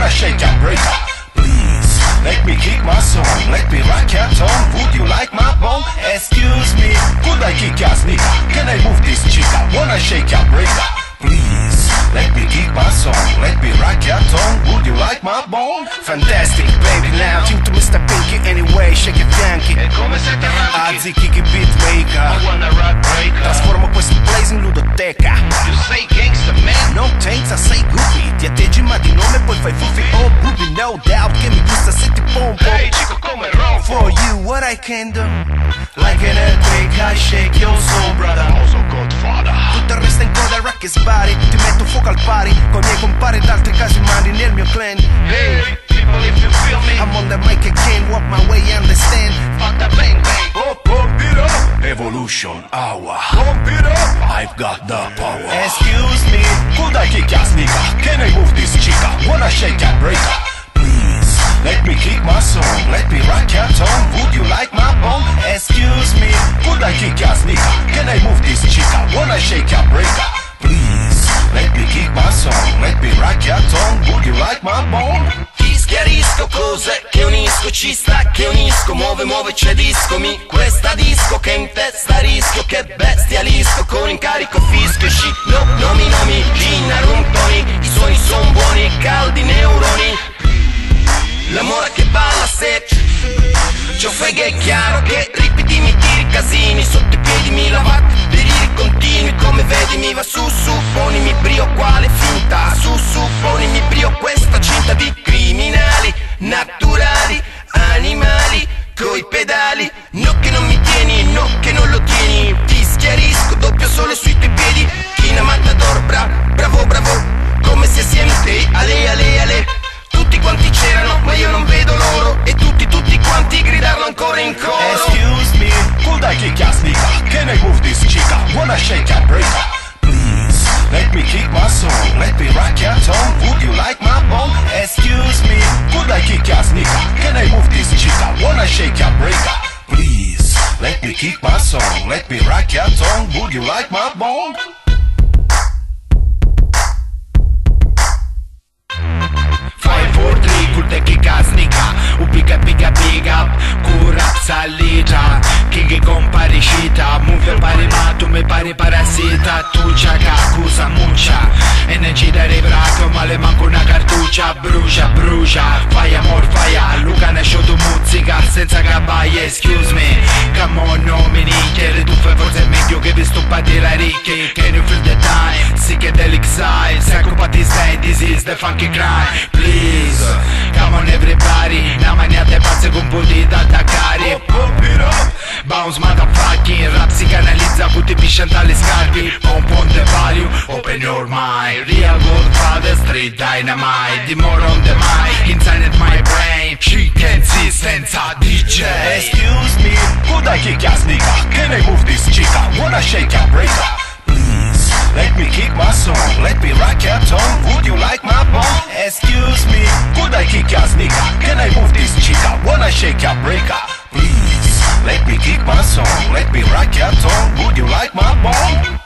Wanna shake your breaker? Please, let me kick my song. Let me rock your tongue. Would you like my bone? Excuse me, could I kick your sneaker? Can I move this chica? Wanna shake your breaker? Please, let me kick my song. Let me rock your tongue. Would you like my bone? Fantastic, baby, now tune to Mr. Pinky anyway. Shake it funky. È come se ti arranchi. Azzi, kick it beat maker. I wanna rock breaker. Trasformo questo place in ludoteca. You say gangsta man? No thanks, I say goofy. Ti atteggi ma di nome poi fai fuffi. Oh groovy, no doubt che mi gusta se ti pompo. Hey chico come rompo. For you what I can do. Like an earthquake I shake your soul brother. Also Godfather. Tutto il resto in coda rock e sbari. Ti metto fuoco al pari con i miei compari ed altri casimani nel mio clan. Hey people if you feel me. I'm on the mic again, walk my way, understand. Fuck the bang bang. Oh, pump it up. Evolution hour. Pump it up. I've got the power. Excuse me, could I kick your sneaker? Can I move this chica? Wanna shake your breaker? Please, let me kick my song. Let me rock your tongue. Would you like my bone? Excuse me, could I kick your sneaker? Can I move this chica? Wanna shake your breaker? Please, let me kick my song. Let me rock your tongue. Would you like my bone? Ti schiarisco cose che unisco, ci sta che unisco, muove c'è discomi, questa disco che in testa rischio, che bestialisco con incarico fischio, sci, no, nomi, gin, runtoni, i suoni son buoni, caldi neuroni, l'amore che balla se c'ho fega è chiaro che ripeti mi tiri casini, sotto i piedi mi lavate, deliri continui, come vedi mi va su, ponimi brio quale finta, su, ponimi brio questa cinta di criminali, naturali, animali, coi pedali, no che non mi tieni, no che non lo tieni, ti schiarisco, doppio sole sui tuoi piedi, china matador, bravo, come se assieme te, ale, tutti quanti c'erano, ma io non vedo loro, e tutti quanti gridarlo ancora in coro. Excuse me, could I kick your sneaker? Can I move this chica? Wanna shake your breaker? Please, let me kick my song. Let me rock your tongue. Would you like my bone? Excuse me, could I kick your sneaker? Can I move this chica? Wanna shake your breaker? Please, let me kick my song. Let me rock your tongue. Would you like my bone? 5, 4, 3, kurte kika snika u pika up kurap salita kiki compariscita move pari ma tu me pari parasita tu c'ha accusa muccia energia da rebrato ma le manco una cartuccia brucia fai amor fai Luca ne show tu muzzica senza gabaie excuse me come on no mi nicchie tu fai forse è meglio che vi stuppati la ricchi can you feel the time psychedelic side psychopathy stay this is the funky crime please come on everybody la maniate pazze con poti da attaccare pump it up bounce motherfucking rap si canalizza tutti piscianti alle scarpe on the value open your mind real Godfather street dynamite the more on the mic inside my brain she can see senza DJ. Excuse me, could I kick your sneaker? Can I move this chica? Wanna shake your breaker? Please, let me kick my song. Let me rock your tongue. Would you like my bone? Excuse me, could I kick your sneaker? Can I move this chica? Wanna shake your breaker? Please, let me kick my song. Let me rock your tongue. Would you like my bone?